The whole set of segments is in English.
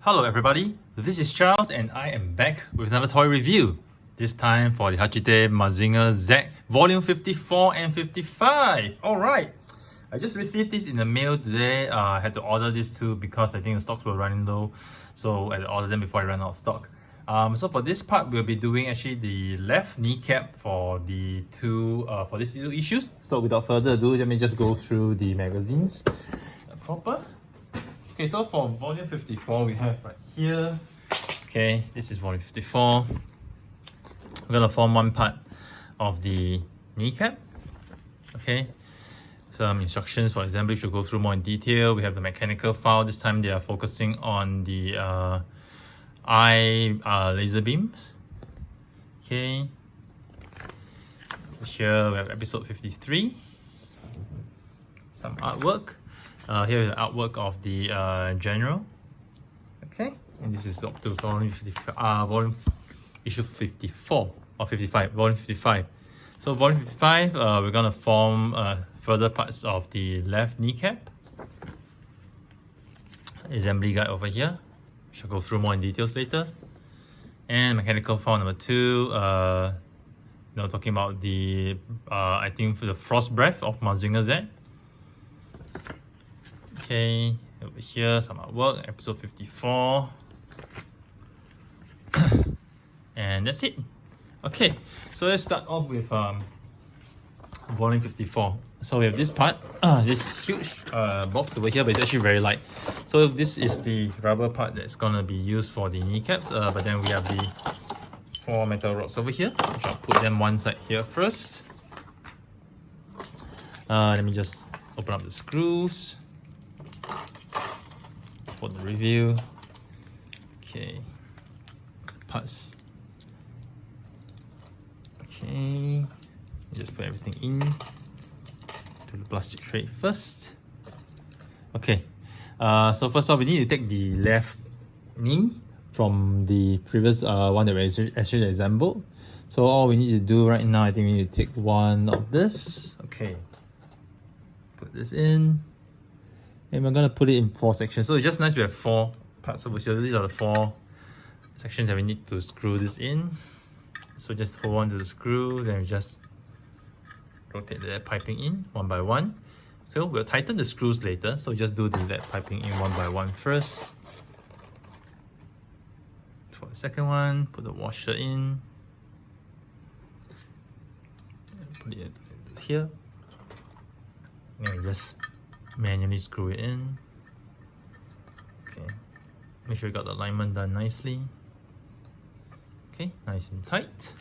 Hello everybody, this is Charles and I am back with another toy review. This time for the Hachette Mazinger Z Volume 54 and 55. Alright, I just received this in the mail today. I had to order this too because I think the stocks were running low. So I had to order them before I ran out of stock. So for this part, we'll be doing actually the left kneecap for the for these two issues. So without further ado, let me just go through the magazines proper. Okay, so for volume 54, we have right here. Okay, this is volume 54. We're gonna form one part of the kneecap. Okay, some instructions for assembly should go through more in detail. We have the mechanical file. This time they are focusing on the eye laser beams. Okay, here we have episode 53. Some artwork. Here is the artwork of the general. Okay, and this is up to volume issue 54 or 55, volume 55. So volume 55, we're gonna form further parts of the left kneecap. Assembly guide over here. Shall go through more in details later. And mechanical file number 2. Talking about the I think for the frost breath of Mazinger Z. Okay, over here, some artwork, episode 54. And that's it. Okay, so let's start off with volume 54. So we have this part, this huge box over here, but it's actually very light. So this is the rubber part that's gonna be used for the kneecaps, but then we have the 4 metal rods over here, which I'll put them one side here first. Let me just open up the screws for the review. Okay, parts. Okay, just put everything in to the plastic tray first. Okay, so first off, we need to take the left knee from the previous one that we actually assembled. So all we need to do right now, I think we need to take one of this. Okay, put this in. And we're gonna put it in 4 sections. So it's just nice we have 4 parts over here. These are the 4 sections that we need to screw this in. So just hold on to the screws and we just rotate the lead piping in one by one. So we'll tighten the screws later. So just do the lead piping in one by one first. For the second one, put the washer in. Put it here. And just manually screw it in. Okay, make sure you got the alignment done nicely. Okay, nice and tight.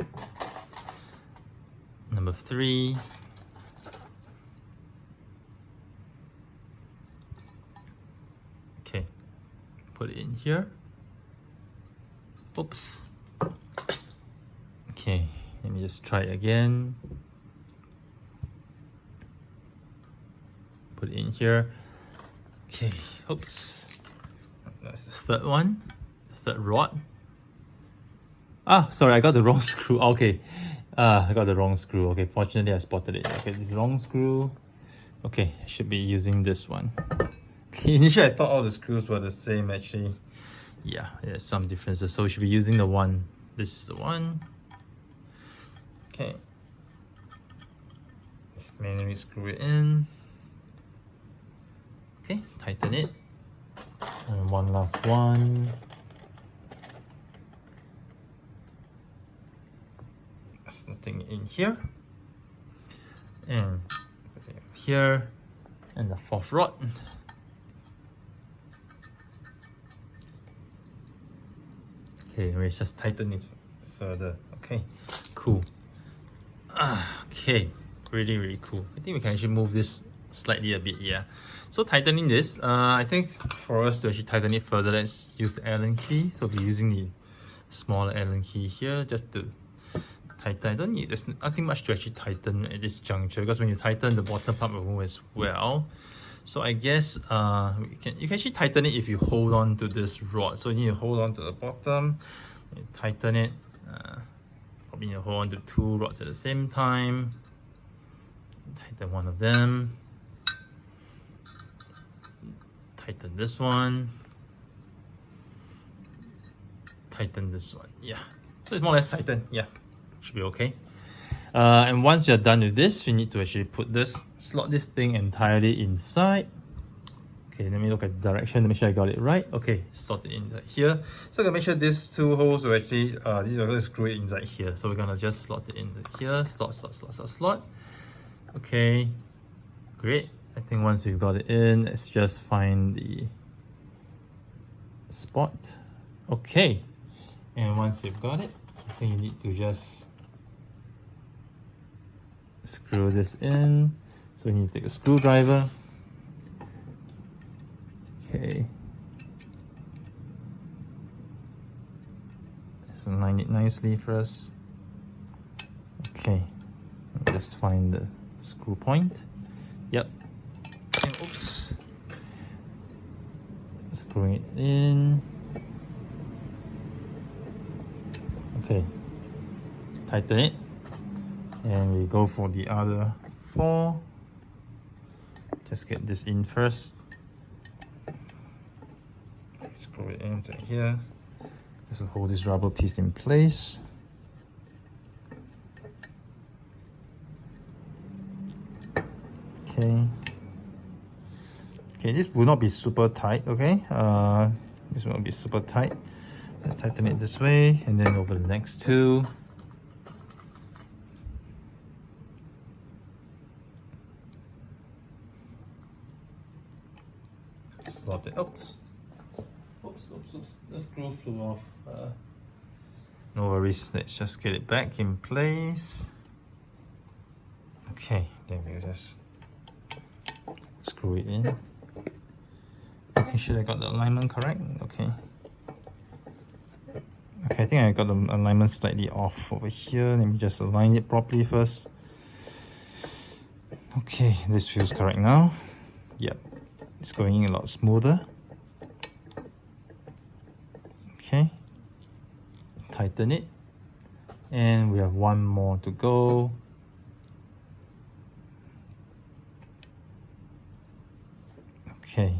Number 3. Okay, put it in here. Oops. Okay, let me just try it again. Put it in here. Okay, oops. That's the third one, the third rod. Sorry, I got the wrong screw. Okay, I got the wrong screw. Okay, fortunately I spotted it. Okay, this wrong screw. Okay, I should be using this one. Okay, initially I thought all the screws were the same. Actually, yeah, there's some differences. So we should be using the one. This is the one. Okay, just manually screw it in. Okay, tighten it. And one last one. There's nothing in here. And here. And the 4th rod. Okay, let's just tighten it further. Okay, cool. Okay, really cool. I think we can actually move this slightly a bit, yeah. So tightening this, I think for us to actually tighten it further, let's use the Allen key. So we're using the smaller Allen key here just to tighten. There's nothing much to actually tighten at this juncture because when you tighten, the bottom part will move as well. So I guess you can actually tighten it if you hold on to this rod. So you need to hold on to the bottom, you tighten it. Probably need to hold on to 2 rods at the same time. Tighten one of them. Tighten this one. tighten this one. Yeah, so it's more or less tightened. Yeah, should be okay. And once you're done with this, we need to actually slot this thing entirely inside. Okay, let me look at the direction to make sure I got it right. Okay, slot it inside here. So I'm gonna make sure these two holes will actually, these are gonna screw it inside here. So we're gonna just slot it in here, slot. Okay, great. I think once we've got it in, let's just find the spot. Okay, and once you've got it, I think you need to just screw this in. So we need to take a screwdriver. Okay, let's align it nicely first. Okay, just find the screw point. Yep. And oops. Screwing it in. Okay, tighten it. And we go for the other 4. Just get this in first. Screw it inside here. Just hold this rubber piece in place. Okay. Okay, this will not be super tight, okay? This will not be super tight. Let's tighten it this way, and then over the next 2. Slot it. Oops. The screw flew off. No worries, let's just get it back in place. Okay, then we'll just screw it in. Making sure I got the alignment correct. Okay. Okay, I think I got the alignment slightly off over here. Let me just align it properly first. Okay, this feels correct now. Yep, it's going in a lot smoother. Okay, tighten it, and we have one more to go. Okay.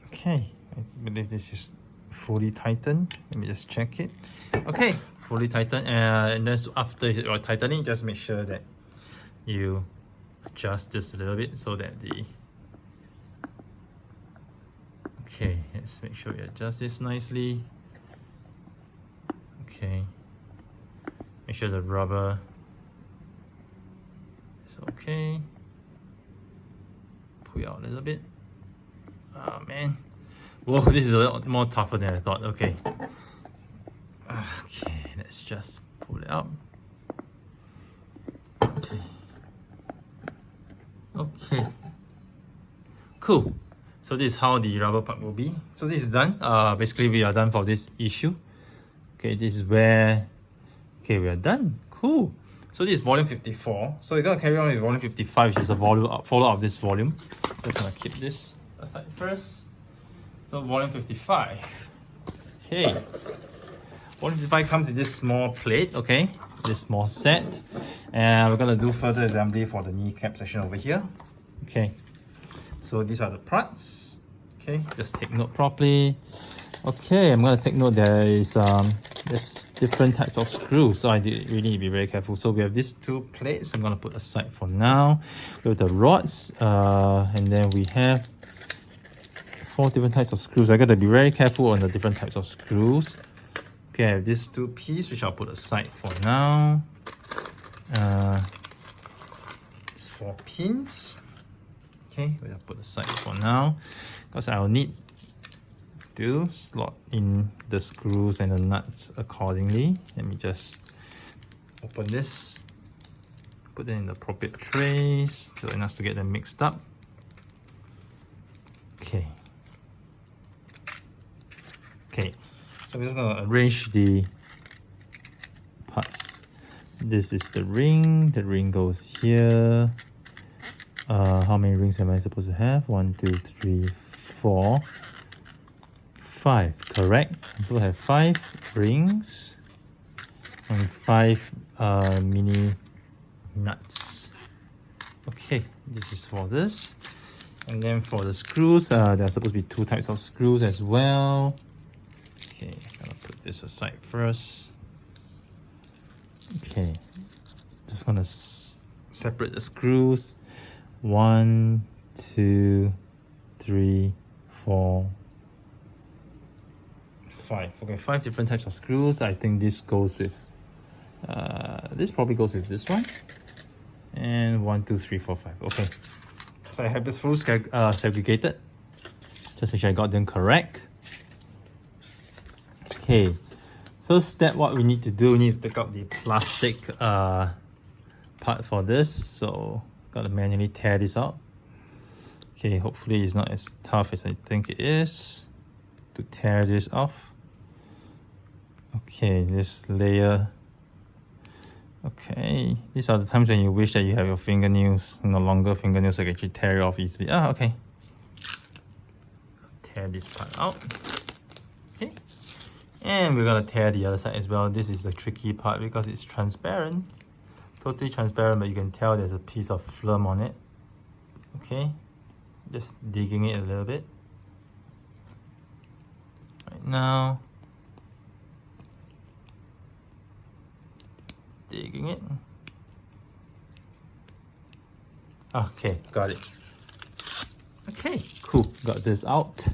Okay, I believe this is fully tightened. Let me just check it. Okay, fully tightened. And then after you're tightening, just make sure that you adjust this a little bit so that the... Okay, let's make sure we adjust this nicely. Okay, make sure the rubber is okay. Pull it out a little bit. Oh man, whoa, this is a lot more tougher than I thought. Okay, okay, let's just pull it out. Okay, okay, cool. So this is how the rubber part will be. So this is done. Basically we are done for this issue. Okay, this is where, okay, we are done. Cool. So this is volume 54. So we're gonna carry on with volume 55, which is a volume follow-up of this volume. Just gonna keep this aside first. So volume 55. Okay. Volume 55 comes in this small plate, okay? This small set. And we're gonna do further assembly for the kneecap section over here. Okay. So these are the parts. Okay, just take note properly. Okay, I'm gonna take note there is there's different types of screws, so I really need to be very careful. So we have these 2 plates I'm gonna put aside for now. We have the rods, and then we have 4 different types of screws. I gotta be very careful on the different types of screws. Okay, I have these 2 pieces which I'll put aside for now. It's 4 pins. Okay, we'll put aside for now because I'll need to slot in the screws and the nuts accordingly. Let me just open this, put them in the appropriate trays so enough to get them mixed up. Okay. Okay, so we're just gonna arrange the parts. This is the ring goes here. How many rings am I supposed to have? 1, 2, 3, 4, 5. Correct. I'm supposed to have 5 rings and 5 mini nuts. Okay, this is for this. And then for the screws, there are supposed to be 2 types of screws as well. Okay, I'm gonna put this aside first. Okay, just gonna separate the screws. 1, 2, 3, 4, 5. Okay, 5 different types of screws. I think this goes with this probably goes with this one. And 1, 2, 3, 4, 5. Okay, so I have this full segregated. Just make sure I got them correct. Okay, first step, what we need to do, we need to take out the plastic part for this. So gotta manually tear this out. Okay, hopefully it's not as tough as I think it is to tear this off. Okay, this layer. Okay, these are the times when you wish that you have your fingernails, no longer fingernails, so you can actually tear it off easily. Okay. Tear this part out. Okay. And we're gonna tear the other side as well. This is the tricky part because it's transparent. Totally transparent, but you can tell there's a piece of film on it. Okay. Just digging it a little bit. Right now. Digging it. Okay, got it. Okay, cool. Got this out.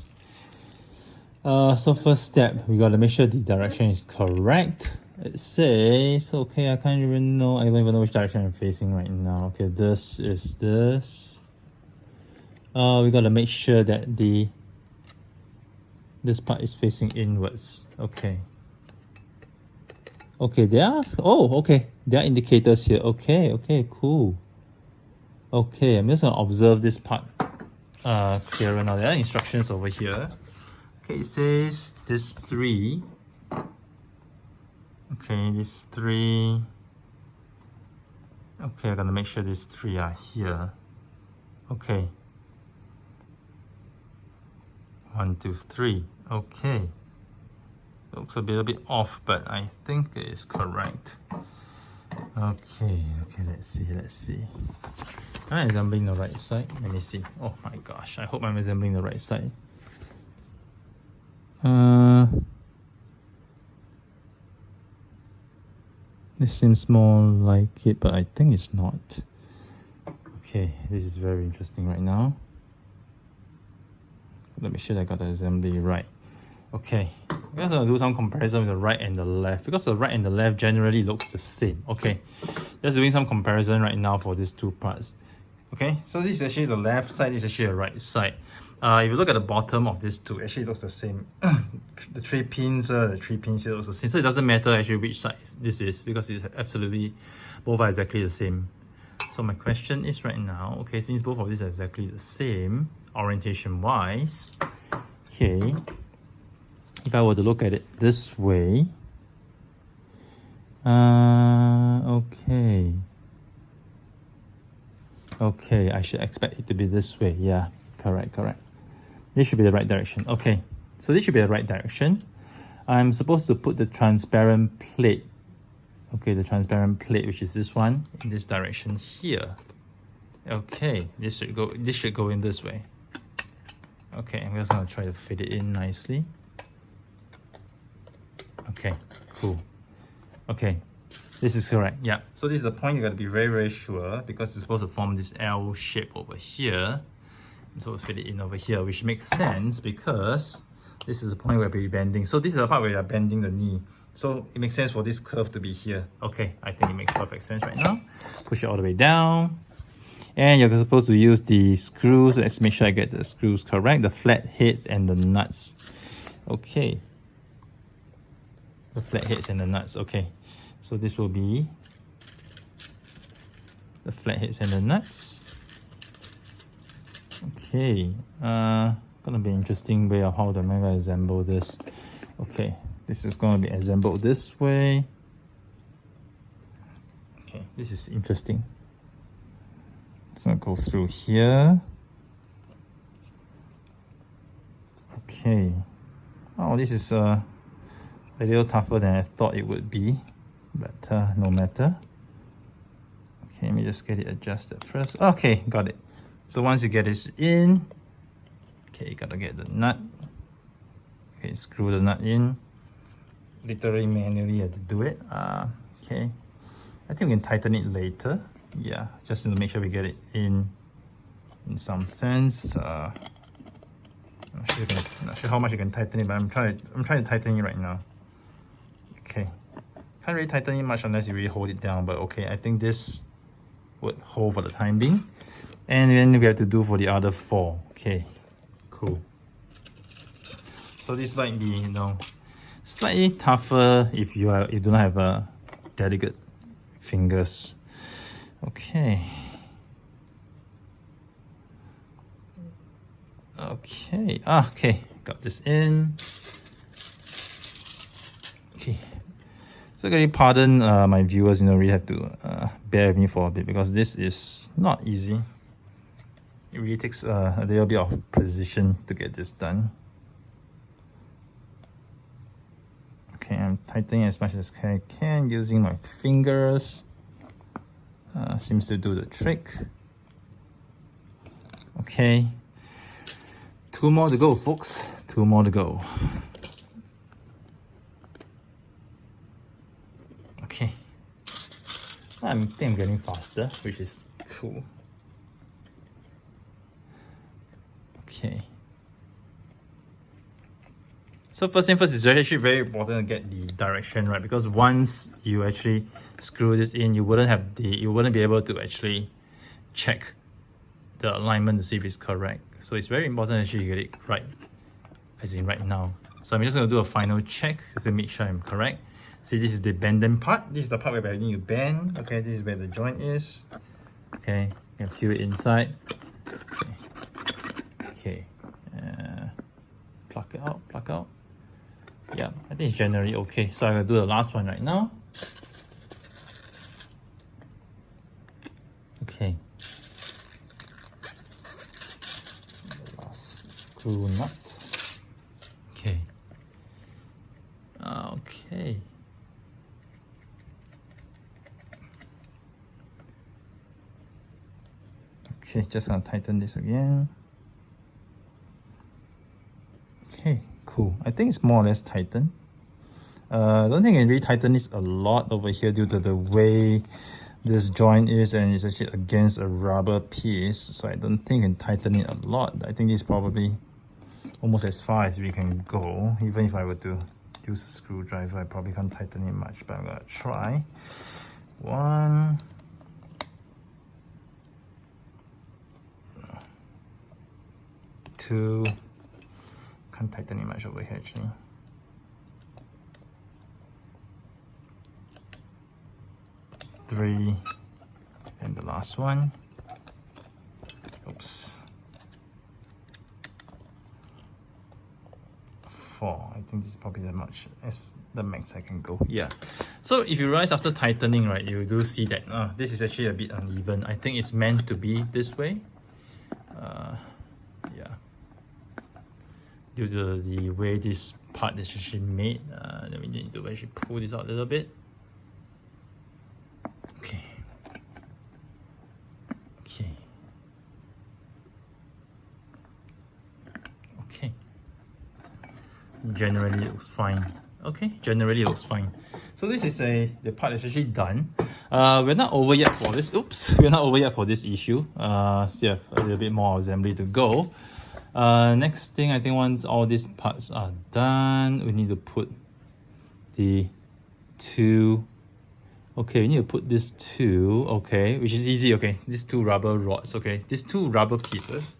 So first step, we gotta make sure the direction is correct. It says, okay, I can't even know, I don't even know which direction I'm facing right now. Okay, this is this. We gotta make sure that this part is facing inwards. Okay. Okay, there are, okay, there are indicators here. Okay, cool. Okay, I'm just gonna observe this part clearer now. There are instructions over here. Okay, it says this 3. Okay, this 3. Okay, I'm gonna make sure these 3 are here. Okay. 1, 2, 3. Okay. Looks a little bit off, but I think it is correct. Okay, let's see. Am I assembling the right side? Let me see. Oh my gosh, I hope I'm assembling the right side. This seems more like it, but I think it's not. Okay, this is very interesting right now. Let me make sure I got the assembly right. Okay, we're gonna do some comparison with the right and the left because the right and the left generally looks the same. Okay, just doing some comparison right now for these 2 parts. Okay, so this is actually the left side, this is actually the right side. If you look at the bottom of these 2, actually it looks the same. The 3 pins here looks the same. So it doesn't matter actually which side this is because it's absolutely, both are exactly the same. So my question is right now, okay, since both of these are exactly the same, orientation wise, okay, if I were to look at it this way, okay, I should expect it to be this way. Yeah, correct. This should be the right direction. Okay, so this should be the right direction. I'm supposed to put the transparent plate, okay, the transparent plate, which is this one, in this direction here. Okay, this should go in this way. Okay, I'm just gonna try to fit it in nicely. Okay, cool. Okay, this is correct. Yeah. So this is the point you gotta be very sure because it's supposed to form this L shape over here. So fit it in over here, which makes sense because this is the point where we'll be bending. So this is the part where you're bending the knee. So it makes sense for this curve to be here. Okay, I think it makes perfect sense right now. Push it all the way down. And you're supposed to use the screws. Let's make sure I get the screws correct. The flat heads and the nuts. Okay. The flat heads and the nuts. Okay. So this will be the flat heads and the nuts. Okay. Gonna be an interesting way of how I'm gonna assemble this. Okay. This is gonna be assembled this way. Okay. This is interesting. It's gonna go through here. Okay. Oh, this is a little tougher than I thought it would be, but no matter. Okay, let me just get it adjusted first. Okay, got it. So once you get this in, okay, you gotta get the nut. Okay, screw the nut in. Literally manually you have to do it. Okay, I think we can tighten it later. Yeah, just to make sure we get it in some sense. I'm not sure how much you can tighten it, but I'm trying to tighten it right now. Okay, can't really tighten it much unless you really hold it down, but okay, I think this would hold for the time being. And then we have to do for the other 4. Okay, cool. So this might be, you know, slightly tougher if you do not have delicate fingers. Okay. Okay. Okay. Got this in. Okay. So can you pardon my viewers, you know, really have to bear with me for a bit because this is not easy. It really takes a little bit of precision to get this done. Okay, I'm tightening as much as I can using my fingers. Seems to do the trick. Okay. 2 more to go, folks. 2 more to go. Okay. I think I'm getting faster, which is cool. Okay. So first thing first, it's actually very important to get the direction right, because once you actually screw this in, you wouldn't be able to actually check the alignment to see if it's correct. So it's very important actually you get it right, as in right now. So I'm just going to do a final check just to make sure I'm correct. See, this is the bending part. This is the part where I need to bend. Okay, this is where the joint is. Okay, you can feel it inside. Okay, pluck it out, pluck out. Yeah, I think it's generally okay. So I'm going to do the last one right now. Okay. The last screw nut. Okay. Okay. Okay, just gonna tighten this again. Okay, cool. I think it's more or less tightened. I don't think I can really tighten this a lot over here due to the way this joint is, and it's actually against a rubber piece, so I don't think I can tighten it a lot. I think this is probably almost as far as we can go. Even if I were to use a screwdriver, I probably can't tighten it much, but I'm gonna try. 1, 2, can't tighten it much over here actually. 3, and the last one. Oops. 4. I think this is probably the max I can go. Yeah. So if you realize after tightening, right, you do see that this is actually a bit uneven. I think it's meant to be this way. Yeah. Due to the way this part is actually made, then we need to actually pull this out a little bit. Okay. Okay. Okay. Generally looks fine. Okay, generally looks fine. So this is the part is actually done. We're not over yet for this. Oops, we're not over yet for this issue. Still have a little bit more assembly to go. Next thing, I think once all these parts are done, we need to put the 2. Okay, we need to put this 2. Okay, which is easy. Okay, these 2 rubber rods. Okay, these 2 rubber pieces.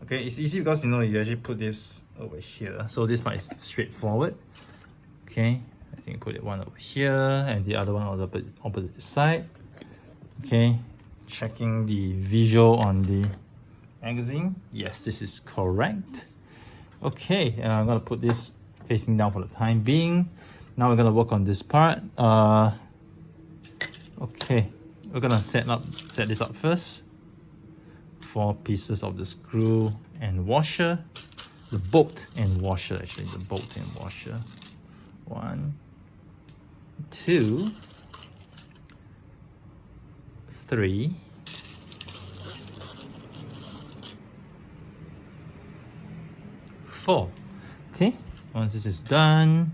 Okay, it's easy because you know you actually put this over here. So this part is straightforward. Okay, I think put it one over here and the other one on the opposite side. Okay, checking the visual on the magazine. Yes, this is correct. Okay, and I'm gonna put this facing down for the time being. Now we're gonna work on this part. Okay, we're gonna set this up first. 4 pieces of the screw and washer, the bolt and washer, actually the bolt and washer. 1, 2, 3. Four. Okay, once this is done,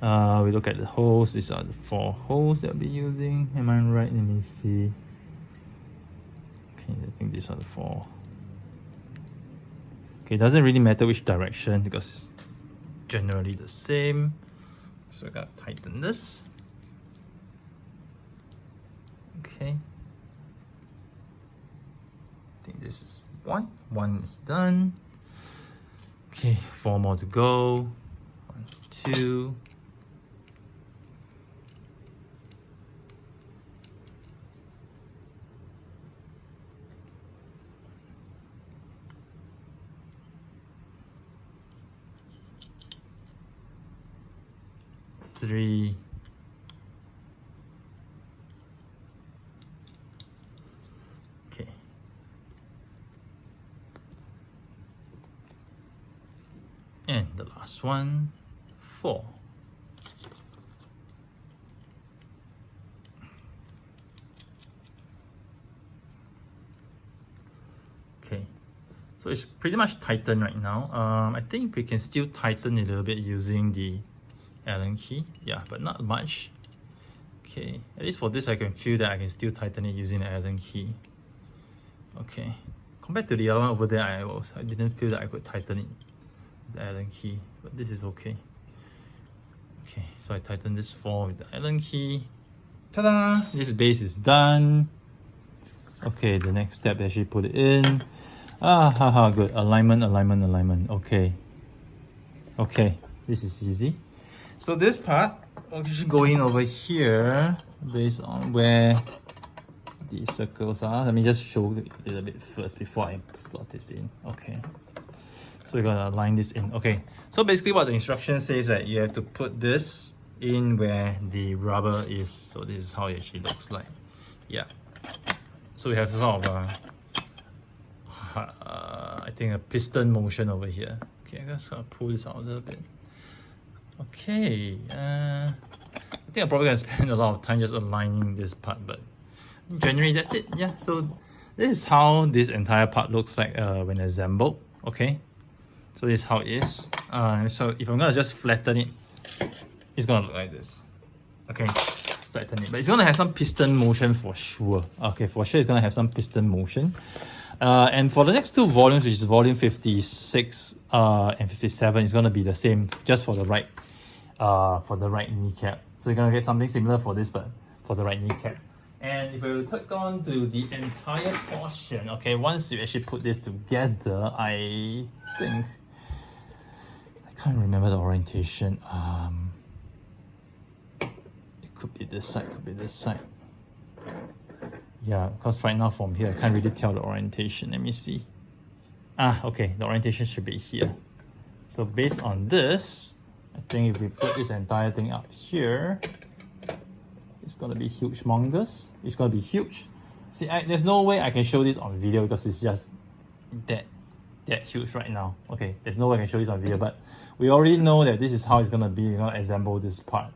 we look at the holes. These are the 4 holes that we'll be using. Am I right? Let me see. Okay, I think these are the 4. Okay, it doesn't really matter which direction because it's generally the same. So I gotta tighten this. Okay. I think this is 1. 1 is done. Okay, 4 more to go. 1, 2. Three. Okay. And the last one, 4. Okay. So it's pretty much tightened right now. I think we can still tighten it a little bit using the Allen key, yeah, but not much. Okay, at least for this I can feel that I can still tighten it using the Allen key. Okay, compared to the other one over there, I didn't feel that I could tighten it with the Allen key, but this is okay. Okay, so I tighten this 4 with the Allen key. Ta-da! This base is done. Okay, the next step, actually put it in. Good. Alignment. Okay. Okay, this is easy. So this part, I'll just go in over here based on where the circles are. Let me just show it a little bit first before I slot this in. Okay. So you're gonna line this in. Okay. So basically what the instruction says that you have to put this in where the rubber is. So this is how it actually looks like. Yeah. So we have sort of I think a piston motion over here. Okay, I'm just gonna pull this out a little bit. Okay, I think I'm probably gonna spend a lot of time just aligning this part, but generally that's it. Yeah, so this is how this entire part looks like when assembled. Okay, so this is how it is. So if I'm gonna just flatten it, it's gonna look like this. Okay, flatten it, but it's gonna have some piston motion for sure. Okay, for sure it's gonna have some piston motion. And for the next 2 volumes, which is volume 56 and 57, it's gonna be the same, just for the right kneecap. So you're gonna get something similar for this, but for the right kneecap. And if we click on to the entire portion, okay, once you actually put this together, I think I can't remember the orientation. It could be this side, could be this side. Yeah, because right now from here I can't really tell the orientation. Let me see. Okay, the orientation should be here. So based on this, I think if we put this entire thing up here, it's gonna be humongous. It's gonna be huge. See, there's no way I can show this on video because it's just that huge right now. Okay, there's no way I can show this on video, but we already know that this is how it's gonna be. You're gonna assemble this part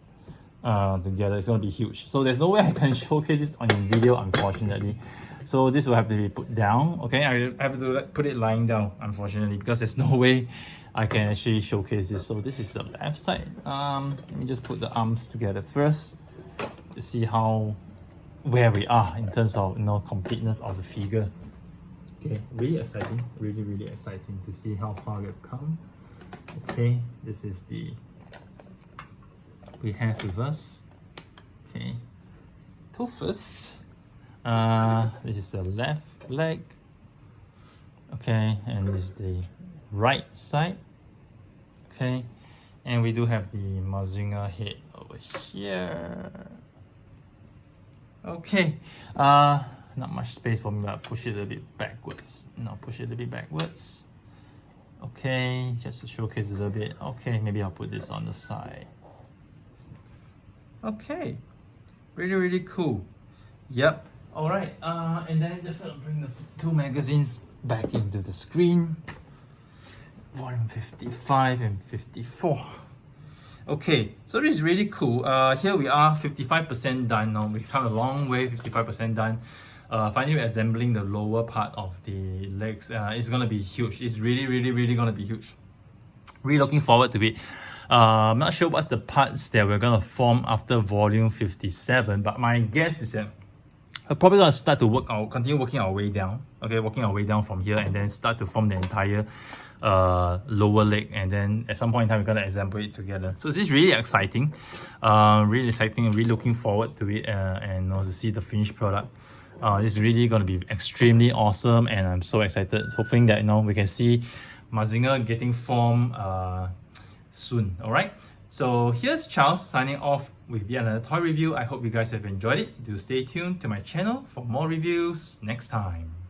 together. It's gonna be huge. So there's no way I can showcase this on video, unfortunately. So this will have to be put down. Okay, I have to put it lying down, unfortunately, because there's no way I can actually showcase this. So this is the left side. Let me just put the arms together first to see where we are in terms of completeness of the figure. Okay, really exciting, really exciting to see how far we've come. Okay, this is we have with us. Okay, toe first. This is the left leg. Okay, and this is the right side. Okay, and we do have the Mazinger head over here. Okay, not much space for me, but I'll push it a little bit backwards. Push it a little bit backwards. Okay, just to showcase a little bit. Okay, maybe I'll put this on the side. Okay, really cool. Yep. All right, and then just bring the 2 magazines back into the screen. Volume 55 and 54. Okay, so this is really cool. Here we are 55% done now. We've come a long way, 55% done. Finally assembling the lower part of the legs. It's gonna be huge. It's really gonna be huge. Really looking forward to it. I'm not sure what's the parts that we're gonna form after volume 57, but my guess is that we're probably gonna start to continue working our way down. Okay, working our way down from here and then start to form the entire lower leg, and then at some point in time we're gonna assemble it together. So this is really exciting, really looking forward to it, and also see the finished product. This is really gonna be extremely awesome, and I'm so excited, hoping that we can see Mazinger getting formed soon. All right, so here's Charles signing off with yet another toy review. I hope you guys have enjoyed it. Do stay tuned to my channel for more reviews next time.